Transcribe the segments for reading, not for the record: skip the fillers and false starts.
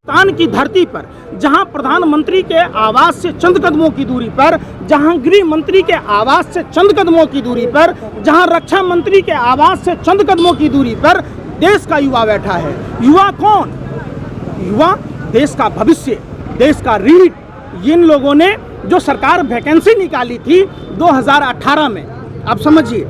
हिंदुस्तान की धरती पर, जहां प्रधानमंत्री के आवास से चंद कदमों की दूरी पर, जहां गृह मंत्री के आवास से चंद कदमों की दूरी पर, जहां रक्षा मंत्री के आवास से चंद कदमों की दूरी पर देश का युवा बैठा है। युवा कौन? युवा देश का भविष्य, देश का रीढ़। इन लोगों ने जो सरकार वैकेंसी निकाली थी 2018 में, अब समझिए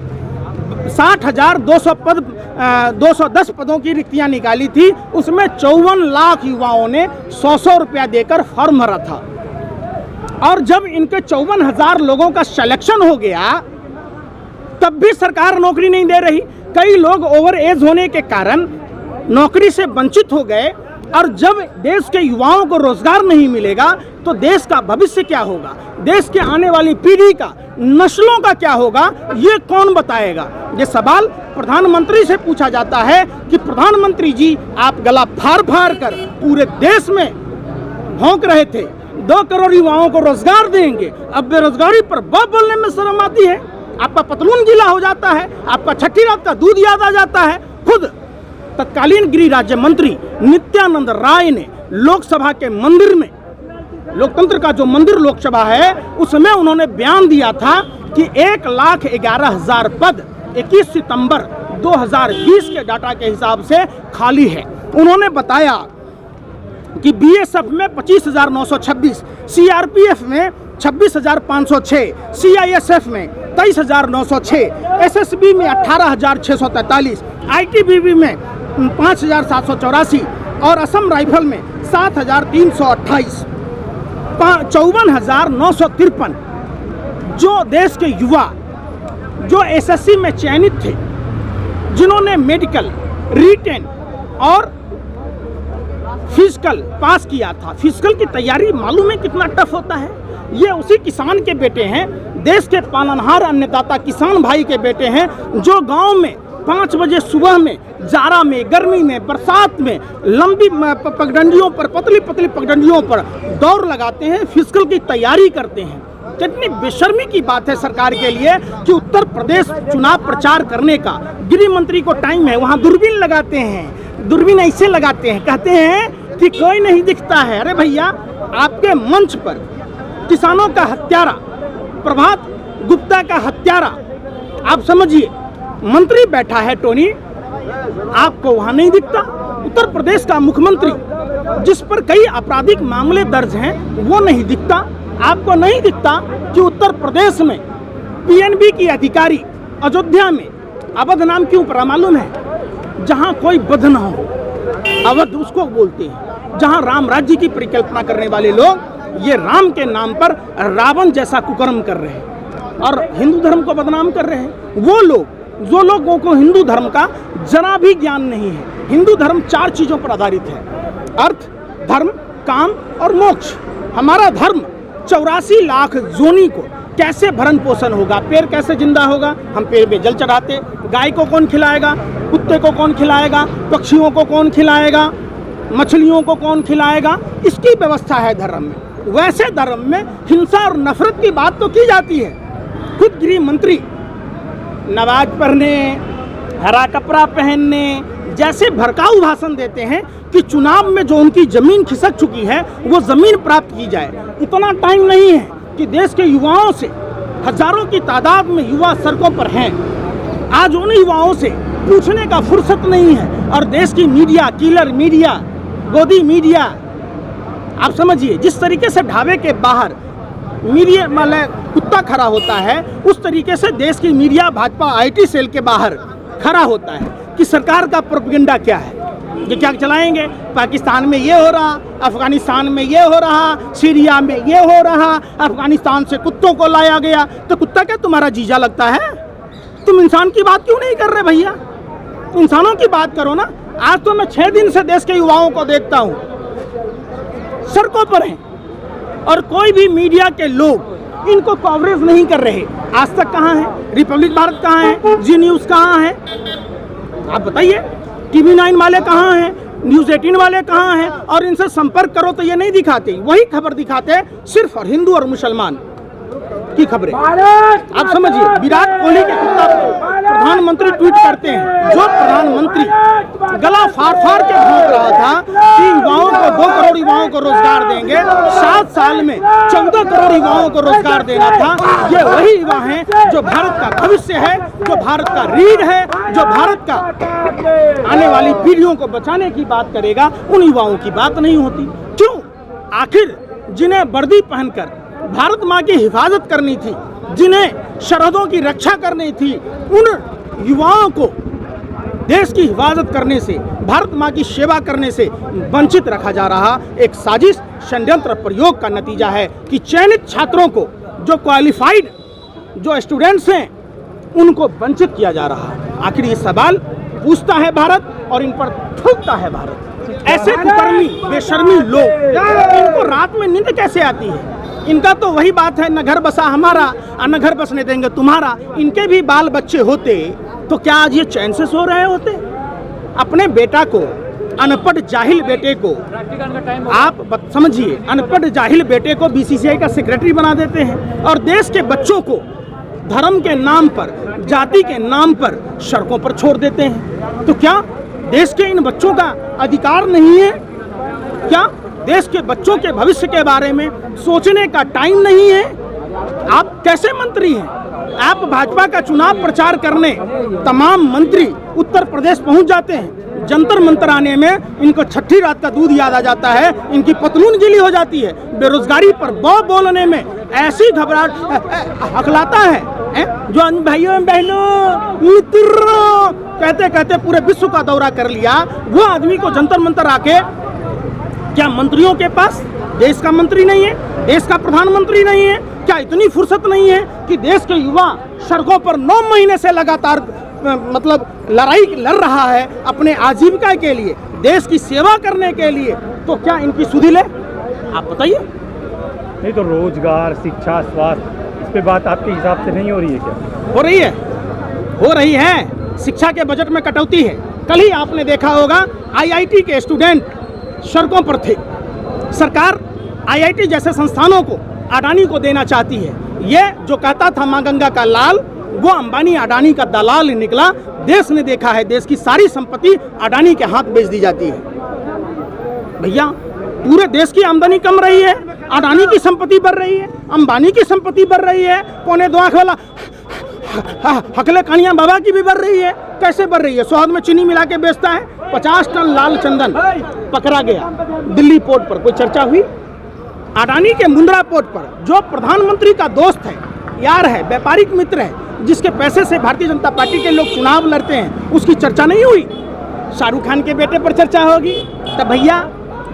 210 पदों की रिक्तियां निकाली थी, उसमें 54 लाख युवाओं ने 100 रुपया देकर फॉर्म भरा था। और जब इनके 54,000 लोगों का सिलेक्शन हो गया तब भी सरकार नौकरी नहीं दे रही। कई लोग ओवर एज होने के कारण नौकरी से वंचित हो गए। और जब देश के युवाओं को रोजगार नहीं मिलेगा तो देश का भविष्य क्या होगा, देश के आने वाली पीढ़ी का, नस्लों का क्या होगा, ये कौन बताएगा? ये सवाल प्रधानमंत्री से पूछा जाता है कि प्रधानमंत्री जी, आप गला फाड़ फाड़ कर पूरे देश में भौंक रहे थे 2 करोड़ युवाओं को रोजगार देंगे, अब बेरोजगारी पर बात बोलने में शर्म आती है। आपका पतलून गीला हो जाता है, आपका छठी रात का दूध याद आ जाता है। खुद तत्कालीन गृह राज्य मंत्री नित्यानंद राय ने लोकसभा के मंदिर में, लोकतंत्र का जो मंदिर लोकसभा है, उसमें उन्होंने बयान दिया था कि 1,11,000 पद 21 सितंबर 2020 के डाटा के हिसाब से खाली है। उन्होंने बताया कि बीएसएफ में 25,926, सीआरपीएफ में 26,506, सीआईएसएफ में 23,906, एसएसबी में 18,643, आईटीबीपी में 5,784 और असम राइफल में 7,328, 54,953 जो देश के युवा जो एसएससी में चयनित थे, जिन्होंने मेडिकल, रिटेन और फिजिकल पास किया था। फिजिकल की तैयारी मालूम है कितना टफ होता है। ये उसी किसान के बेटे हैं, देश के पालनहार अन्नदाता किसान भाई के बेटे हैं, जो गांव में 5 बजे सुबह में, जाड़ा में, गर्मी में, बरसात में, लंबी पगडंडियों पर, पतली पतली पगडंडियों पर दौड़ लगाते हैं, फिजिकल की तैयारी करते हैं। कितनी बेशर्मी की बात है सरकार के लिए कि उत्तर प्रदेश चुनाव प्रचार करने का गृह मंत्री को टाइम है, वहाँ दूरबीन लगाते हैं। दूरबीन ऐसे लगाते हैं, कहते हैं कि कोई नहीं दिखता है। अरे भैया, आपके मंच पर किसानों का हत्यारा, प्रभात गुप्ता का हत्यारा, आप समझिए मंत्री बैठा है टोनी, आपको वहां नहीं दिखता। उत्तर प्रदेश का मुख्यमंत्री जिस पर कई आपराधिक मामले दर्ज हैं, वो नहीं दिखता। आपको नहीं दिखता कि उत्तर प्रदेश में पीएनबी की अधिकारी अयोध्या में अवध नाम क्यों पड़ा मालूम है? जहां कोई वध न हो, अवध उसको बोलते हैं। जहां राम राज्य की परिकल्पना करने वाले लोग ये राम के नाम पर रावण जैसा कुकर्म कर रहे हैं और हिंदू धर्म को बदनाम कर रहे हैं। वो लोग जो लोगों को हिंदू धर्म का जरा भी ज्ञान नहीं है। हिंदू धर्म 4 चीजों पर आधारित है: अर्थ, धर्म, काम और मोक्ष। हमारा धर्म 84 लाख जोनी को कैसे भरण पोषण होगा, पेड़ कैसे जिंदा होगा? हम पेड़ पे जल चढ़ाते। गाय को कौन खिलाएगा? कुत्ते को कौन खिलाएगा? पक्षियों को कौन खिलाएगा? मछलियों को कौन खिलाएगा? इसकी व्यवस्था है धर्म में। वैसे धर्म में हिंसा और नफरत की बात तो की जाती है। खुद गृह मंत्री नमाज पढ़ने, हरा कपड़ा पहनने जैसे भड़काऊ भाषण देते हैं कि चुनाव में जो उनकी जमीन खिसक चुकी है वो जमीन प्राप्त की जाए। इतना टाइम नहीं है कि देश के युवाओं से, हजारों की तादाद में युवा सड़कों पर हैं, आज उन युवाओं से पूछने का फुर्सत नहीं है। और देश की मीडिया, किलर मीडिया, गोदी मीडिया, आप समझिए जिस तरीके से ढाबे के बाहर मीडिया मतलब कुत्ता खड़ा होता है, उस तरीके से देश की मीडिया भाजपा आईटी सेल के बाहर खड़ा होता है कि सरकार का प्रोपेगेंडा क्या है, ये क्या चलाएंगे। पाकिस्तान में ये हो रहा, अफगानिस्तान में ये हो रहा, सीरिया में ये हो रहा, अफगानिस्तान से कुत्तों को लाया गया। तो कुत्ता क्या तुम्हारा जीजा लगता है? तुम इंसान की बात क्यों नहीं कर रहे भैया? इंसानों की बात करो ना। आज तो मैं 6 दिन से देश के युवाओं को देखता हूँ, सड़कों पर हैं और कोई भी मीडिया के लोग इनको कवरेज नहीं कर रहे। आज तक कहाँ है? रिपब्लिक भारत कहाँ है? जी न्यूज़ कहाँ है? आप बताइए। टीवी 9 वाले कहाँ हैं? न्यूज़ 18 वाले कहाँ हैं? और इनसे संपर्क करो तो ये नहीं दिखाते। वही खबर दिखाते सिर्फ और हिंदू और मुसलमान की खबरें। आप समझिए, विराट कोहली के कुत्ता पे प्रधानमंत्री ट्वीट करते हैं। जो प्रधानमंत्री गला फाड़ फाड़ के भौंक रहा था कि युवाओं को 2 करोड़ रोजगार देंगे, 7 साल में 14 करोड़ युवाओं को रोजगार देना था। ये वही युवा हैं जो भारत का भविष्य है, जो भारत का रीढ़ है, जो भारत का आने वाली पीढ़ियों को बचाने की बात करेगा। उन युवाओं की बात नहीं होती। क्यों? आखिर जिन्हें वर्दी पहनकर भारत माँ की हिफाजत करनी थी, जिन्हें सरहदों की रक्षा करनी थी, उन युवाओं को देश की हिफाजत करने से, भारत माँ की सेवा करने से वंचित रखा जा रहा एक साजिश, षड्यंत्र प्रयोग का नतीजा है कि चयनित छात्रों को, जो क्वालिफाइड जो स्टूडेंट्स हैं, उनको वंचित किया जा रहा है। आखिर ये सवाल पूछता है भारत और इन पर थूकता है भारत। ऐसे कुकर्मी बेशर्मी लोग, इनको रात में नींद कैसे आती है? इनका तो वही बात है, न घर बसा हमारा और न घर बसने देंगे तुम्हारा। इनके भी बाल बच्चे होते तो क्या आज ये चैन से सो रहे होते? अपने बेटा को, अनपढ़ जाहिल बेटे को, आप समझिए, अनपढ़ जाहिल बेटे को बीसीसीआई का सेक्रेटरी बना देते हैं और देश के बच्चों को धर्म के नाम पर, जाति के नाम पर सड़कों पर छोड़ देते हैं। तो क्या देश के इन बच्चों का अधिकार नहीं है? क्या देश के बच्चों के भविष्य के बारे में सोचने का टाइम नहीं है? आप कैसे मंत्री हैं? आप भाजपा का चुनाव प्रचार करने तमाम मंत्री उत्तर प्रदेश पहुंच जाते हैं। जंतर मंतर आने में इनको छठी रात का दूध याद आ जाता है, इनकी पतलून गीली हो जाती है। बेरोजगारी पर बोलने में ऐसी घबराहट हकलाता है जो भाइयों बहनों मित्रों कहते कहते पूरे विश्व का दौरा कर लिया। वो आदमी को जंतर मंतर आके, क्या मंत्रियों के पास देश का मंत्री नहीं है, देश का प्रधानमंत्री नहीं है? क्या इतनी फुर्सत नहीं है कि देश के युवा सड़कों पर 9 महीने से लगातार मतलब लड़ाई लड़ रहा है अपने आजीविका के लिए, देश की सेवा करने के लिए? तो क्या इनकी सुधि ले? आप बताइए। नहीं तो रोजगार, शिक्षा, स्वास्थ्य, इस पे बात आपके हिसाब से नहीं हो रही है क्या? हो रही है, हो रही है। शिक्षा के बजट में कटौती है। कल ही आपने देखा होगा IIT के स्टूडेंट सड़कों पर थे। सरकार IIT जैसे संस्थानों को अडानी को देना चाहती है। ये जो कहता था माँ गंगा का लाल, वो अंबानी अडानी का दलाल निकला। देश ने देखा है, देश की सारी संपत्ति अडानी के हाथ बेच दी जाती है। भैया, पूरे देश की आमदनी कम रही है, अडानी की संपत्ति बढ़ रही है, अंबानी की संपत्ति बढ़ रही है, पौने 2 आंख वाला हकले कानिया बाबा की भी बढ़ रही है। कैसे बढ़ रही है? शहद में चीनी मिला के बेचता है। 50 टन लाल चंदन पकड़ा गया दिल्ली पोर्ट पर। कोई चर्चा हुई? अडानी के मुंद्रा पोर्ट पर, जो प्रधानमंत्री का दोस्त है, यार है, व्यापारिक मित्र है, जिसके पैसे से भारतीय जनता पार्टी के लोग चुनाव लड़ते हैं, उसकी चर्चा नहीं हुई? शाहरुख खान के बेटे पर चर्चा होगी? तब भैया,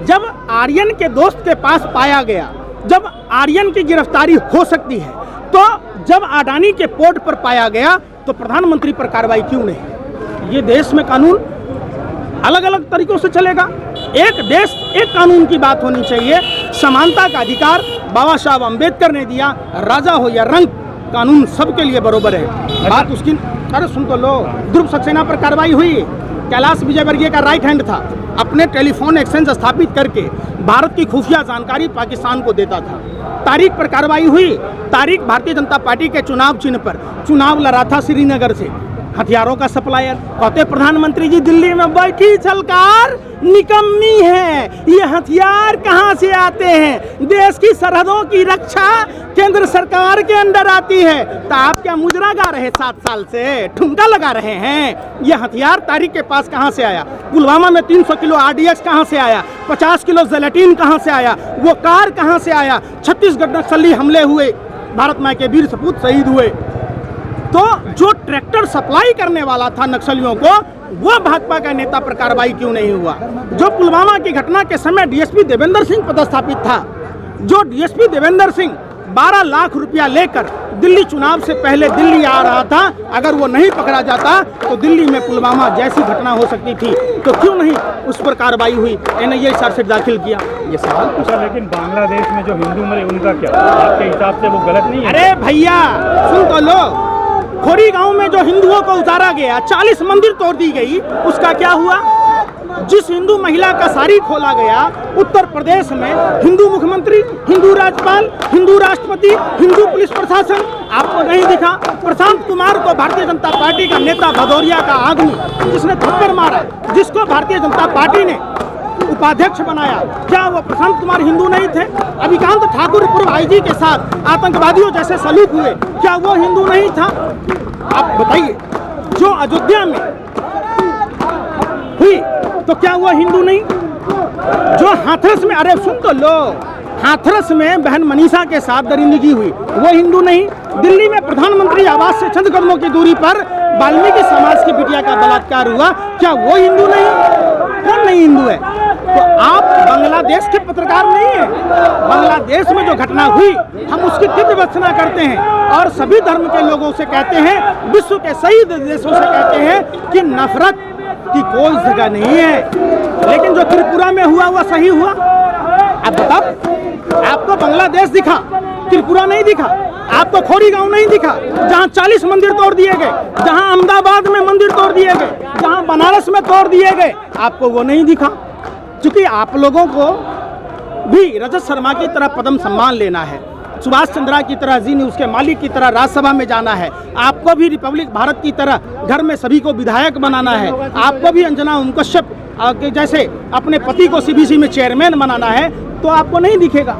जब आर्यन के दोस्त के पास पाया गया, जब आर्यन की गिरफ्तारी हो सकती है, तो जब अडानी के पोर्ट पर पाया गया तो प्रधानमंत्री पर कार्रवाई क्यों नहीं? ये देश में कानून अलग अलग तरीकों से चलेगा। एक देश एक कानून की बात होनी चाहिए। समानता का अधिकार बाबा साहब अम्बेडकर ने दिया। राजा हो या रंग, कानून सबके लिए बराबर है। बात उसकी, अरे सुन तो लो, ध्रुव सक्सेना पर कार्रवाई हुई। कैलाश विजयवर्गीय का राइट हैंड था, अपने टेलीफोन एक्सचेंज स्थापित करके भारत की खुफिया जानकारी पाकिस्तान को देता था। तारीख पर कार्रवाई हुई। तारीख भारतीय जनता पार्टी के चुनाव चिन्ह पर चुनाव लड़ा था श्रीनगर से। हथियारों का सप्लायर कहते प्रधानमंत्री जी दिल्ली में बैठी सरकार निकम्मी है, ये हथियार कहाँ से आते हैं? देश की सरहदों की रक्षा केंद्र सरकार के अंदर आती है। तो आप क्या मुजरा गा रहे 7 साल से, ठुमका लगा रहे हैं? ये हथियार तारिक के पास कहाँ से आया? पुलवामा में 300 किलो RDX कहाँ से आया? 50 किलो जेलेटिन कहाँ से आया? वो कार कहाँ से आया? छत्तीसगढ़ नक्सली हमले हुए, भारत माँ के वीर सपूत शहीद हुए। तो जो ट्रैक्टर सप्लाई करने वाला था नक्सलियों को, वो भाजपा का नेता पर कार्रवाई क्यों नहीं हुआ? जो पुलवामा की घटना के समय DSP देवेंद्र सिंह पदस्थापित था, जो DSP देवेंद्र सिंह 12 लाख रुपया लेकर दिल्ली चुनाव से पहले दिल्ली आ रहा था, अगर वो नहीं पकड़ा जाता तो दिल्ली में पुलवामा जैसी घटना हो सकती थी। तो क्यों नहीं उस पर कार्रवाई हुई? NIA चार्जशीट दाखिल किया। ये सवाल पूछा। लेकिन बांग्लादेश में जो हिंदू मरे, उनका क्या? आपके हिसाब से वो गलत नहीं है? अरे भैया सुन तो लो, खोरी गांव में जो हिंदुओं को उतारा गया, 40 मंदिर तोड़ दी गई, उसका क्या हुआ? जिस हिंदू महिला का साड़ी खोला गया, उत्तर प्रदेश में हिंदू मुख्यमंत्री, हिंदू राज्यपाल, हिंदू राष्ट्रपति, हिंदू पुलिस प्रशासन आपको नहीं दिखा? प्रशांत कुमार को भारतीय जनता पार्टी का नेता भदौरिया का आदमी जिसने थप्पड़ मारा, जिसको भारतीय जनता पार्टी ने उपाध्यक्ष बनाया, क्या वो प्रशांत कुमार हिंदू नहीं थे? अभिकांत ठाकुर पूर्व आईजी के साथ आतंकवादियों जैसे सलूक हुए, क्या वो हिंदू नहीं था? आप बताइए, जो अयोध्या में हुई तो क्या वो हिंदू नहीं? जो हाथरस में, अरे सुन तो लो, हाथरस में बहन मनीषा के साथ दरिंदगी हुई, वो हिंदू नहीं? दिल्ली में प्रधानमंत्री आवास से चंद कदमों की दूरी पर वाल्मीकि समाज की बिटिया का बलात्कार हुआ, क्या वो हिंदू नहीं? कौन नहीं हिंदू है? तो आप बांग्लादेश के पत्रकार नहीं है। बांग्लादेश में जो घटना हुई, हम उसकी तीव्र भर्त्सना करते हैं और सभी धर्म के लोगों से कहते हैं, विश्व के सही देशों से कहते हैं कि नफरत की कोई जगह नहीं है। लेकिन जो त्रिपुरा में हुआ वह सही हुआ? अब बताओ, आपको बांग्लादेश दिखा, त्रिपुरा नहीं दिखा? आपको खोरी गांव नहीं दिखा, जहां 40 मंदिर तोड़ दिए गए, जहां अहमदाबाद में मंदिर तोड़ दिए गए, जहां बनारस में तोड़ दिए गए, आपको वो नहीं दिखा? क्योंकि आप लोगों को भी रजत शर्मा की तरह पद्म सम्मान लेना है, सुभाष चंद्रा की तरह, जी न्यूज़ के मालिक की तरह राज्यसभा में जाना है, आपको भी रिपब्लिक भारत की तरह घर में सभी को विधायक बनाना है, आपको भी अंजना ओम कश्यप के जैसे अपने पति को सीबीसी में चेयरमैन बनाना है, तो आपको नहीं दिखेगा।